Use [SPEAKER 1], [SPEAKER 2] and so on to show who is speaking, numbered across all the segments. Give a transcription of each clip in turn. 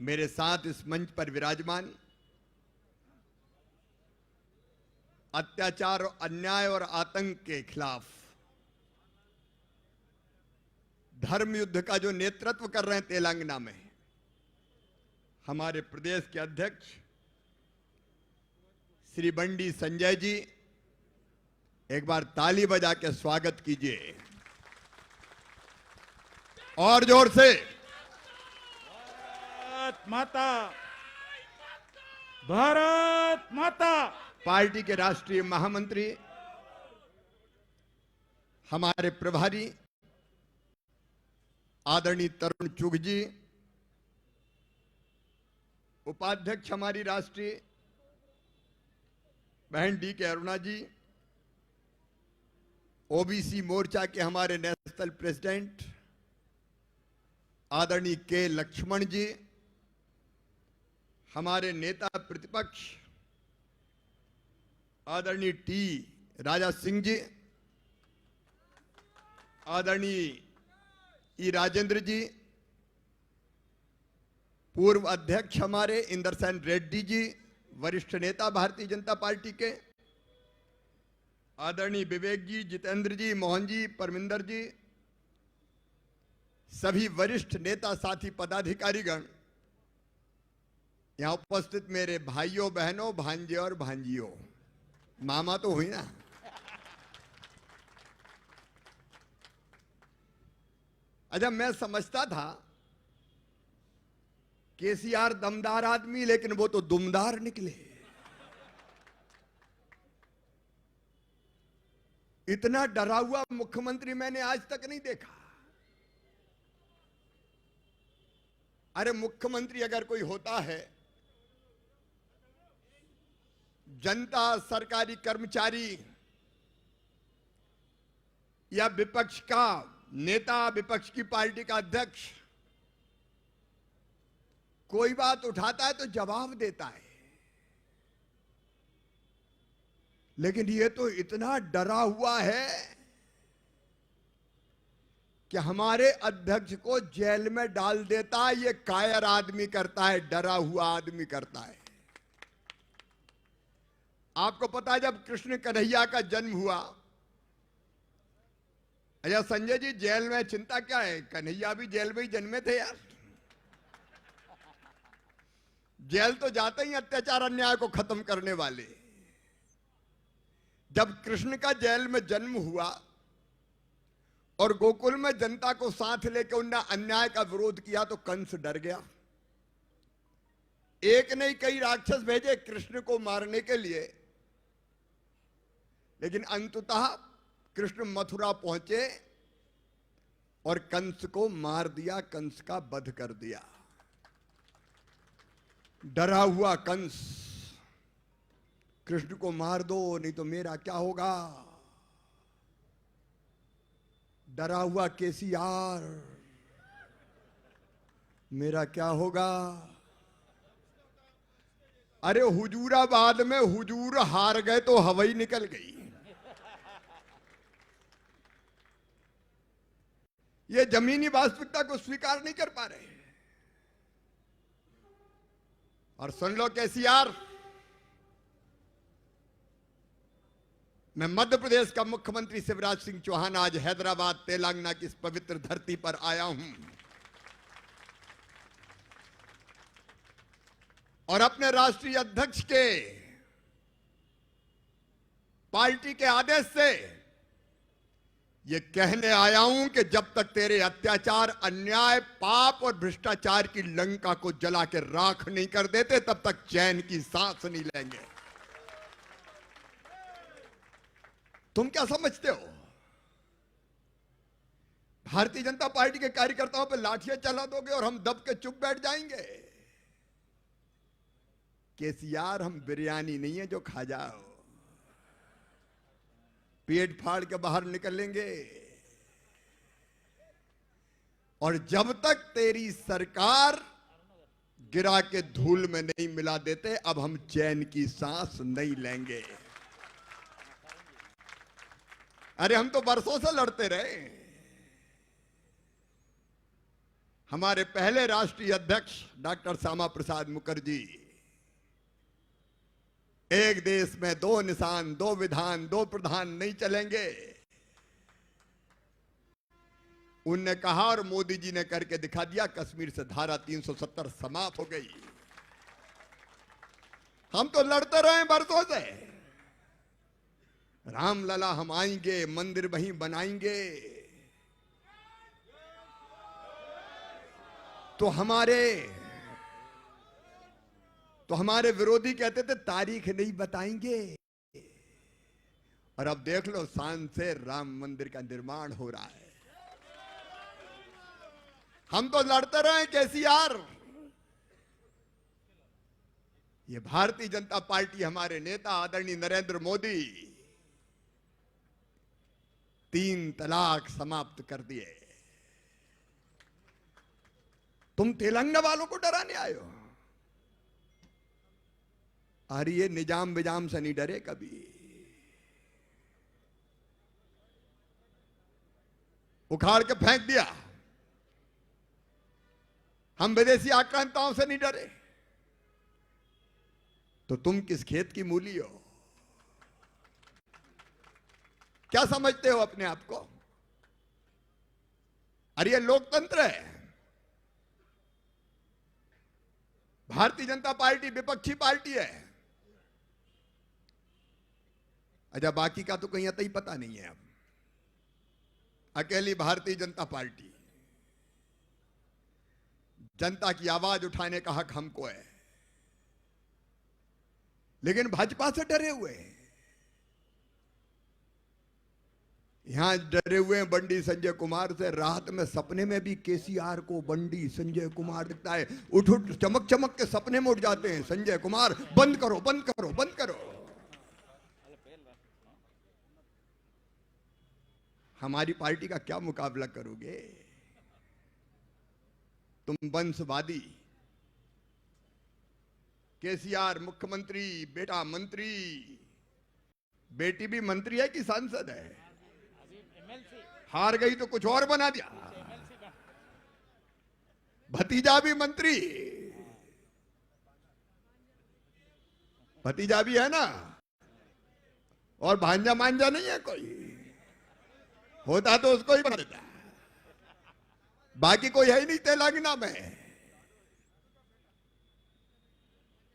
[SPEAKER 1] मेरे साथ इस मंच पर विराजमान अत्याचार, अन्याय और आतंक के खिलाफ धर्म युद्ध का जो नेतृत्व कर रहे हैं तेलंगाना में हमारे प्रदेश के अध्यक्ष श्री बंडी संजय जी, एक बार ताली बजा के स्वागत कीजिए और जोर से।
[SPEAKER 2] भारत माता, भारत माता।
[SPEAKER 1] पार्टी के राष्ट्रीय महामंत्री, हमारे प्रभारी आदरणीय तरुण चुग जी, उपाध्यक्ष हमारी राष्ट्रीय बहन डी के अरुणा जी, ओबीसी मोर्चा के हमारे नेशनल प्रेसिडेंट आदरणीय के लक्ष्मण जी, हमारे नेता प्रतिपक्ष आदरणीय टी राजा सिंह जी, आदरणीय ई राजेंद्र जी, पूर्व अध्यक्ष हमारे इंदरसेन रेड्डी जी, वरिष्ठ नेता भारतीय जनता पार्टी के, आदरणीय विवेक जी, जितेंद्र जी, मोहन जी, परमिंदर जी, सभी वरिष्ठ नेता साथी पदाधिकारीगण, यहां उपस्थित मेरे भाइयों बहनों, भांजे और भांजियों, मामा तो हुई ना। अच्छा, मैं समझता था केसीआर दमदार आदमी, लेकिन वो तो दुमदार निकले। इतना डरा हुआ मुख्यमंत्री मैंने आज तक नहीं देखा। अरे मुख्यमंत्री अगर कोई होता है, जनता, सरकारी कर्मचारी या विपक्ष का नेता, विपक्ष की पार्टी का अध्यक्ष कोई बात उठाता है तो जवाब देता है, लेकिन ये तो इतना डरा हुआ है कि हमारे अध्यक्ष को जेल में डाल देता है। ये कायर आदमी करता है, डरा हुआ आदमी करता है। आपको पता है जब कृष्ण कन्हैया का जन्म हुआ, अच्छा संजय जी, जेल में चिंता क्या है, कन्हैया भी जेल में ही जन्मे थे यार। जेल तो जाते ही अत्याचार अन्याय को खत्म करने वाले। जब कृष्ण का जेल में जन्म हुआ और गोकुल में जनता को साथ लेकर उन्होंने अन्याय का विरोध किया तो कंस डर गया। एक नहीं कई राक्षस भेजे कृष्ण को मारने के लिए, लेकिन अंततः कृष्ण मथुरा पहुंचे और कंस को मार दिया, कंस का वध कर दिया। डरा हुआ कंस, कृष्ण को मार दो नहीं तो मेरा क्या होगा। डरा हुआ केसीआर, मेरा क्या होगा। अरे हुजूराबाद में हुजूर हार गए तो हवाई निकल गई। ये जमीनी वास्तविकता को स्वीकार नहीं कर पा रहे। और सुन लो केसीआर, मैं मध्य प्रदेश का मुख्यमंत्री शिवराज सिंह चौहान आज हैदराबाद तेलंगाना की इस पवित्र धरती पर आया हूं और अपने राष्ट्रीय अध्यक्ष के पार्टी के आदेश से ये कहने आया हूं कि जब तक तेरे अत्याचार, अन्याय, पाप और भ्रष्टाचार की लंका को जला के राख नहीं कर देते, तब तक चैन की सांस नहीं लेंगे। तुम क्या समझते हो, भारतीय जनता पार्टी के कार्यकर्ताओं पर लाठियां चला दोगे और हम दब के चुप बैठ जाएंगे? केसीआर, हम बिरयानी नहीं है जो खा जाओ, पेट फाड़ के बाहर निकलेंगे। और जब तक तेरी सरकार गिरा के धूल में नहीं मिला देते, अब हम चैन की सांस नहीं लेंगे। अरे हम तो बरसों से लड़ते रहे, हमारे पहले राष्ट्रीय अध्यक्ष डॉक्टर श्यामा प्रसाद मुखर्जी, एक देश में दो निशान, दो विधान, दो प्रधान नहीं चलेंगे, उनने कहा और मोदी जी ने करके दिखा दिया। कश्मीर से धारा 370 समाप्त हो गई। हम तो लड़ते रहे बरसों से, रामलला हम आएंगे, मंदिर वहीं बनाएंगे। तो हमारे विरोधी कहते थे तारीख नहीं बताएंगे, और अब देख लो शान से राम मंदिर का निर्माण हो रहा है। हम तो लड़ते रहे केसीआर। ये भारतीय जनता पार्टी, हमारे नेता आदरणीय नरेंद्र मोदी 3 तलाक समाप्त कर दिए। तुम तेलंगाना वालों को डराने आए हो। अरे ये निजाम बिजाम से नहीं डरे कभी। उखाड़ के फेंक दिया। हम विदेशी आक्रांताओं से नहीं डरे। तो तुम किस खेत की मूली हो? क्या समझते हो अपने आप को? अरे ये लोकतंत्र है। भारतीय जनता पार्टी विपक्षी पार्टी है। अच्छा, बाकी का तो कहीं आता ही पता नहीं है। अब अकेली भारतीय जनता पार्टी, जनता की आवाज उठाने का हक हमको है, लेकिन भाजपा से डरे हुए हैं। यहां डरे हुए हैं बंडी संजय कुमार से। रात में सपने में भी केसीआर को बंडी संजय कुमार दिखता है। उठ उठ चमक चमक के सपने में उठ जाते हैं। संजय कुमार बंद करो, बंद करो, बंद करो। हमारी पार्टी का क्या मुकाबला करोगे? तुम वंशवादी। केसीआर मुख्यमंत्री, बेटा मंत्री, बेटी भी मंत्री है कि सांसद है? हार गई तो कुछ और बना दिया। भतीजा भी मंत्री, भतीजा भी है ना, और भांजा मांजा नहीं है कोई। होता तो उसको ही बना देता, बाकी कोई है ही नहीं तेलंगाना में।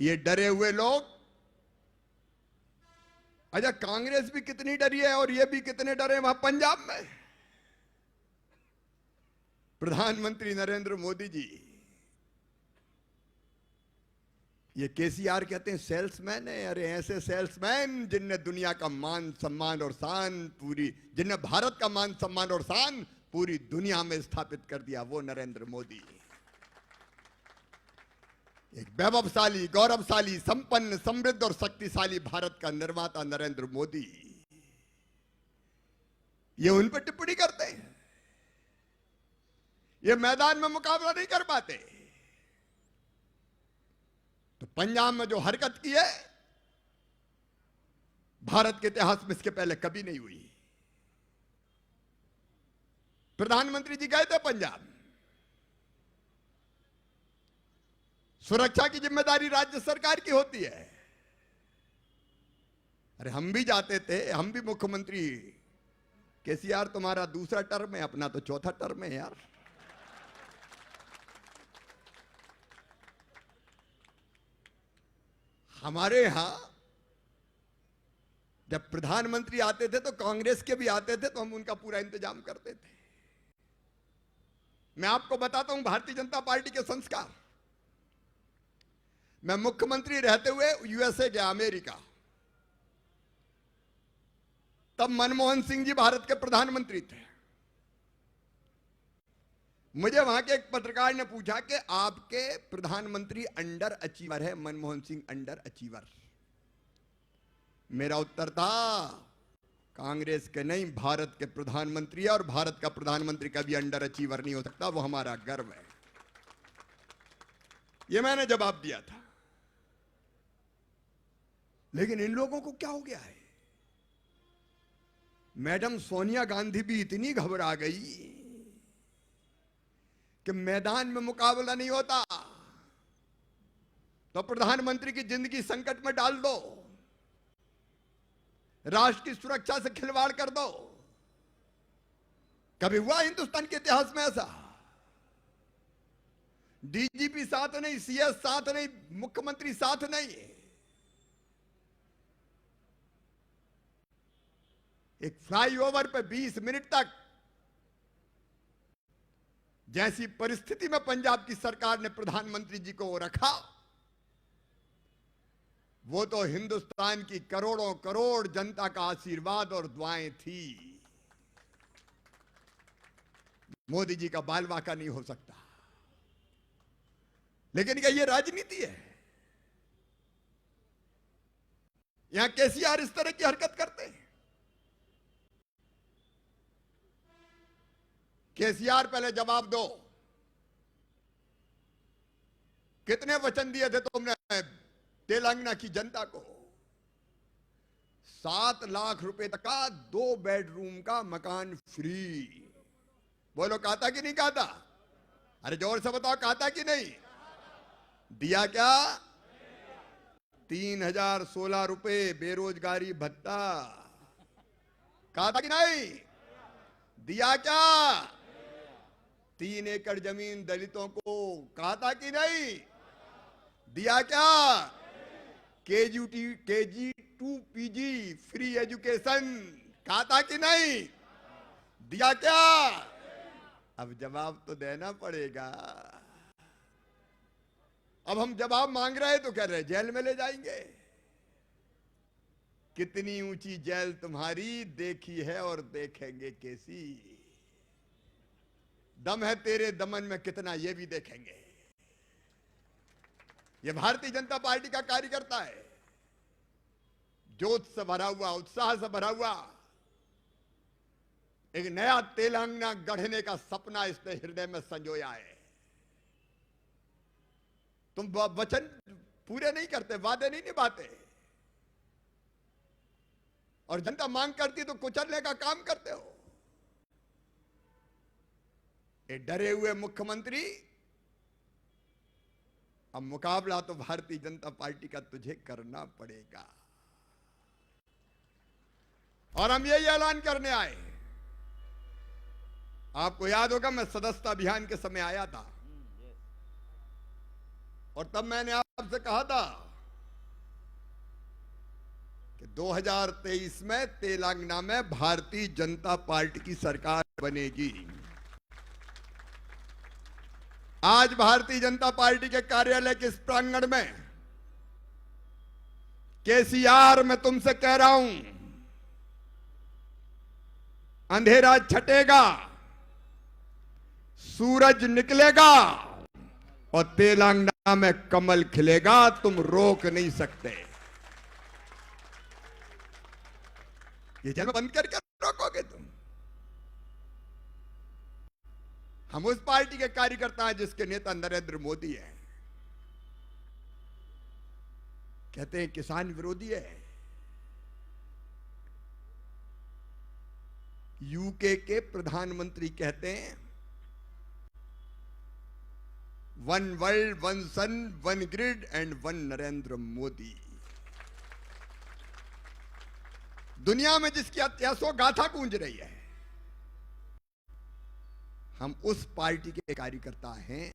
[SPEAKER 1] ये डरे हुए लोग। अच्छा, कांग्रेस भी कितनी डरी है और ये भी कितने डरे वहां पंजाब में। प्रधानमंत्री नरेंद्र मोदी जी, ये केसीआर कहते हैं सेल्समैन है। अरे ऐसे सेल्समैन जिनने दुनिया का मान सम्मान और शान जिनने भारत का मान सम्मान और शान पूरी दुनिया में स्थापित कर दिया, वो नरेंद्र मोदी। एक वैभवशाली, गौरवशाली, संपन्न, समृद्ध और शक्तिशाली भारत का निर्माता नरेंद्र मोदी, ये उन पर टिप्पणी करते हैं। ये मैदान में मुकाबला नहीं कर पाते। तो पंजाब में जो हरकत की है, भारत के इतिहास में इसके पहले कभी नहीं हुई। प्रधानमंत्री जी गए थे पंजाब। सुरक्षा की जिम्मेदारी राज्य सरकार की होती है। अरे हम भी जाते थे, हम भी मुख्यमंत्री। केसीआर तुम्हारा दूसरा टर्म है, अपना तो चौथा टर्म है यार। हमारे यहां जब प्रधानमंत्री आते थे तो कांग्रेस के भी आते थे, तो हम उनका पूरा इंतजाम करते थे। मैं आपको बताता हूं भारतीय जनता पार्टी के संस्कार। मैं मुख्यमंत्री रहते हुए यूएसए गया, अमेरिका। तब मनमोहन सिंह जी भारत के प्रधानमंत्री थे। मुझे वहां के एक पत्रकार ने पूछा कि आपके प्रधानमंत्री अंडर अचीवर है, मनमोहन सिंह अंडर अचीवर। मेरा उत्तर था कांग्रेस के नहीं, भारत के प्रधानमंत्री है, और भारत का प्रधानमंत्री कभी अंडर अचीवर नहीं हो सकता, वो हमारा गर्व है। ये मैंने जवाब दिया था। लेकिन इन लोगों को क्या हो गया है? मैडम सोनिया गांधी भी इतनी घबरा गई कि मैदान में मुकाबला नहीं होता तो प्रधानमंत्री की जिंदगी संकट में डाल दो, राष्ट्र की सुरक्षा से खिलवाड़ कर दो। कभी हुआ हिंदुस्तान के इतिहास में ऐसा? डीजीपी साथ नहीं, सीएस साथ नहीं, मुख्यमंत्री साथ नहीं। एक फ्लाईओवर पे 20 मिनट तक जैसी परिस्थिति में पंजाब की सरकार ने प्रधानमंत्री जी को रखा, वो तो हिंदुस्तान की करोड़ों करोड़ जनता का आशीर्वाद और दुआएं थी। मोदी जी का बाल वाका नहीं हो सकता। लेकिन क्या ये राजनीति है? यहां केसीआर इस तरह की हरकत करते हैं। केसीआर पहले जवाब दो, कितने वचन दिए थे तुमने तेलंगाना की जनता को? 7 लाख रुपए तक का 2 बेडरूम का मकान फ्री। बोलो कहा था कि नहीं कहा था? अरे जोर से बताओ, कहा था कि नहीं? दिया क्या? 3016 रुपए बेरोजगारी भत्ता। कहा था कि नहीं? दिया क्या? 3 एकड़ जमीन दलितों को। कहा था कि नहीं? दिया क्या? KG2 PG free education. कहा था कि नहीं? दिया क्या? अब जवाब तो देना पड़ेगा। अब हम जवाब मांग रहे तो कह रहे जेल में ले जाएंगे। कितनी ऊंची जेल तुम्हारी देखी है और देखेंगे कैसी। दम है तेरे दमन में कितना, ये भी देखेंगे। ये भारतीय जनता पार्टी का कार्यकर्ता है, जोश से भरा हुआ, उत्साह से भरा हुआ। एक नया तेलंगाना गढ़ने का सपना इसने हृदय में संजोया है। तुम वचन पूरे नहीं करते, वादे नहीं निभाते, और जनता मांग करती तो कुचलने का काम करते हो। ये डरे हुए मुख्यमंत्री, अब मुकाबला तो भारतीय जनता पार्टी का तुझे करना पड़ेगा। और हम यही ऐलान करने आए। आपको याद होगा मैं सदस्यता अभियान के समय आया था, और तब मैंने आपसे कहा था कि 2023 में तेलंगाना में भारतीय जनता पार्टी की सरकार बनेगी। आज भारतीय जनता पार्टी के कार्यालय के इस प्रांगण में केसीआर मैं तुमसे कह रहा हूं, अंधेरा छटेगा, सूरज निकलेगा और तेलंगाना में कमल खिलेगा। तुम रोक नहीं सकते। ये जल बंद करके रोकोगे तुम? हम उस पार्टी के कार्यकर्ता हैं जिसके नेता नरेंद्र मोदी है। कहते हैं किसान विरोधी है। यूके के प्रधानमंत्री कहते हैं 1 world 1 sun 1 grid and 1 Narendra Modi. दुनिया में जिसकी अत्यासो गाथा गूंज रही है, हम उस पार्टी के कार्यकर्ता हैं,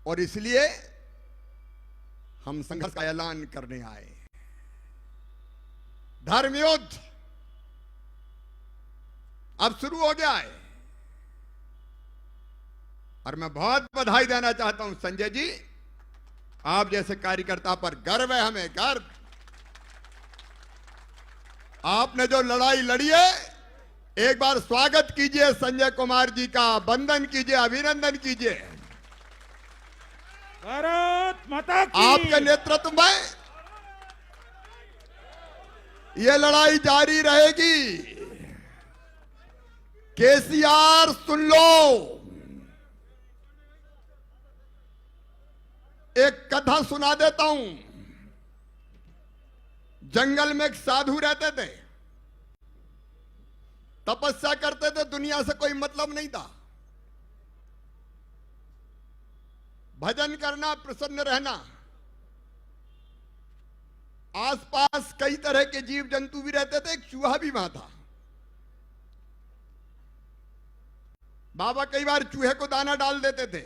[SPEAKER 1] और इसलिए हम संघर्ष का ऐलान करने आए। धर्म युद्ध अब शुरू हो गया है, और मैं बहुत बधाई देना चाहता हूं संजय जी, आप जैसे कार्यकर्ता पर गर्व है, हमें गर्व। आपने जो लड़ाई लड़ी है, एक बार स्वागत कीजिए संजय कुमार जी का, वंदन कीजिए, अभिनंदन कीजिए।
[SPEAKER 2] भारत माता की।
[SPEAKER 1] आपके नेतृत्व में यह लड़ाई जारी रहेगी। केसीआर सुन लो, एक कथा सुना देता हूं। जंगल में एक साधु रहते थे, तपस्या करते थे, दुनिया से कोई मतलब नहीं था। भजन करना, प्रसन्न रहना। आसपास कई तरह के जीव जंतु भी रहते थे, एक चूहा भी वहां था। बाबा कई बार चूहे को दाना डाल देते थे।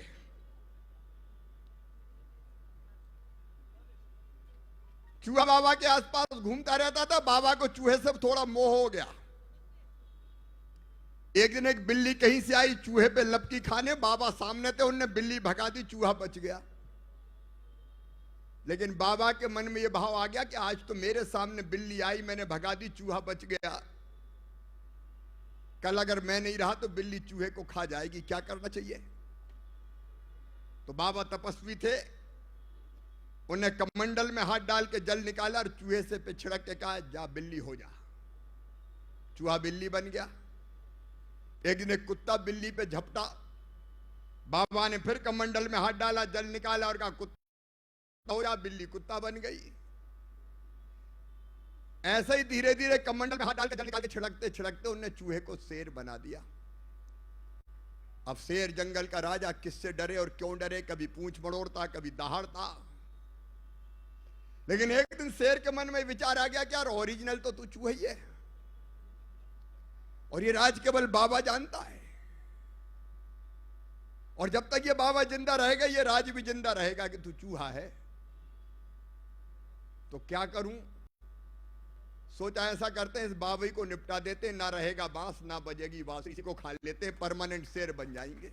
[SPEAKER 1] चूहा बाबा के आसपास घूमता रहता था। बाबा को चूहे से थोड़ा मोह हो गया। एक दिन एक बिल्ली कहीं से आई चूहे पे लपकी खाने। बाबा सामने थे, उनने बिल्ली भगा दी, चूहा बच गया। लेकिन बाबा के मन में यह भाव आ गया कि आज तो मेरे सामने बिल्ली आई, मैंने भगा दी, चूहा बच गया। कल अगर मैं नहीं रहा तो बिल्ली चूहे को खा जाएगी, क्या करना चाहिए? तो बाबा तपस्वी थे, उन्हें कमंडल में हाथ डाल के जल निकाला और चूहे से पे छिड़क के कहा, जा बिल्ली हो जा। चूहा बिल्ली बन गया। एक दिन एक कुत्ता बिल्ली पे झपटा। बाबा ने फिर कमंडल में हाथ डाला, जल निकाला और कहा, कुत्ता हो जा। बिल्ली कुत्ता बन गई। ऐसे ही धीरे धीरे कमंडल में हाथ डाल के जल निकाल के छिड़कते छिड़कते उन्होंने चूहे को शेर बना दिया। अब शेर जंगल का राजा, किससे डरे और क्यों डरे? कभी पूंछ मड़ोड़ता, कभी दहाड़ता। लेकिन एक दिन शेर के मन में विचार आ गया कि यार ओरिजिनल तो तू चूहा ही है, और ये राज केवल बाबा जानता है, और जब तक ये बाबा जिंदा रहेगा ये राज भी जिंदा रहेगा कि तू चूहा है। तो क्या करूं? सोचा ऐसा करते हैं, इस बाबा को निपटा देते, ना रहेगा बांस ना बजेगी बांसुरी, इसी को खा लेते हैं, परमानेंट शेर बन जाएंगे।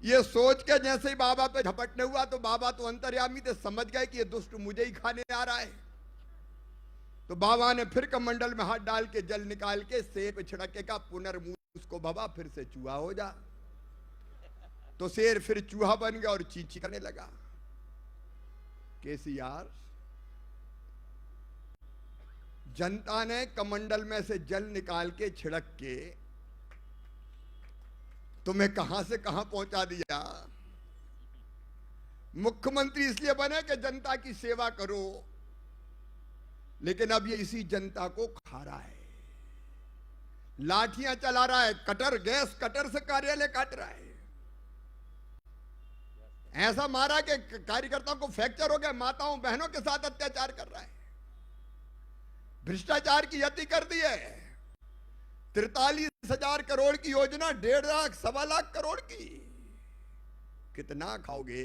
[SPEAKER 1] ये सोच के जैसे ही बाबा पे झपटने हुआ तो बाबा तो अंतर्यामी थे, समझ गए कि ये दुष्ट मुझे ही खाने आ रहा है। तो बाबा ने फिर कमंडल में हाथ डाल के जल निकाल के शेर पे छिड़क के कहा, पुनर्मूस को भवा, फिर से चूहा हो जा। तो शेर फिर चूहा बन गया और चींची करने लगा। कैसी यार, जनता ने कमंडल में से जल निकाल के छिड़क के तुम्हें कहां से कहां पहुंचा दिया। मुख्यमंत्री इसलिए बने कि जनता की सेवा करो, लेकिन अब ये इसी जनता को खा रहा है, लाठियां चला रहा है, कटर, गैस कटर से कार्यालय काट रहा है। ऐसा मारा कि कार्यकर्ताओं को फ्रैक्चर हो गया, माताओं बहनों के साथ अत्याचार कर रहा है, भ्रष्टाचार की यति कर दी है। 43,000 करोड़ की योजना 1.5 लाख 1.25 लाख करोड़ की, कितना खाओगे?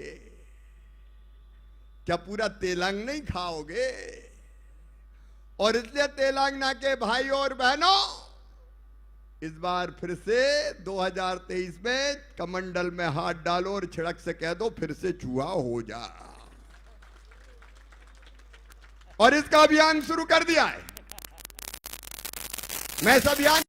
[SPEAKER 1] क्या पूरा तेलंगाना नहीं खाओगे? और इसलिए तेलंगाना के भाइयों और बहनों, इस बार फिर से 2023 में कमंडल में हाथ डालो और छिड़क से कह दो, फिर से चूहा हो जा। और इसका अभियान शुरू कर दिया है। मैं इस अभियान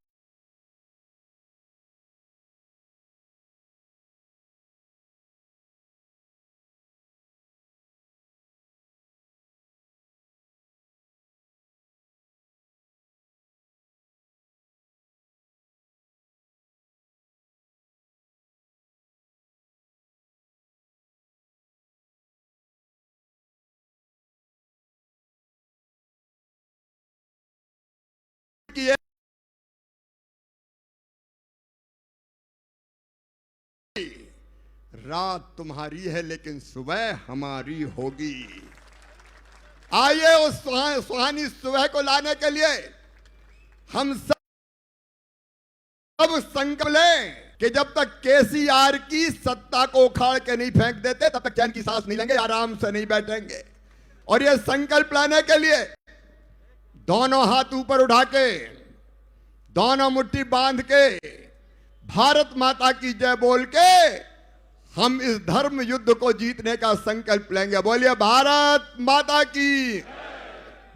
[SPEAKER 1] की है। रात तुम्हारी है लेकिन सुबह हमारी होगी। आइए उस सुहानी सुबह को लाने के लिए हम सब संकल्प लें कि जब तक केसीआर की सत्ता को उखाड़ के नहीं फेंक देते तब तक चैन की सांस नहीं लेंगे, आराम से नहीं बैठेंगे। और यह संकल्प लाने के लिए दोनों हाथ ऊपर उठा के, दोनों मुट्ठी बांध के, भारत माता की जय बोल के हम इस धर्म युद्ध को जीतने का संकल्प लेंगे। बोलिए भारत माता की,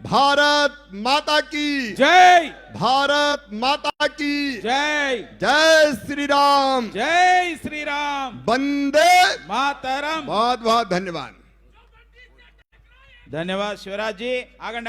[SPEAKER 1] भारत माता की
[SPEAKER 2] जय,
[SPEAKER 1] भारत माता की
[SPEAKER 2] जय,
[SPEAKER 1] जय श्री राम,
[SPEAKER 2] जय श्री राम,
[SPEAKER 1] वंदे
[SPEAKER 2] मातरम।
[SPEAKER 1] बहुत बहुत धन्यवाद।
[SPEAKER 2] धन्यवाद शिवराज जी। आगे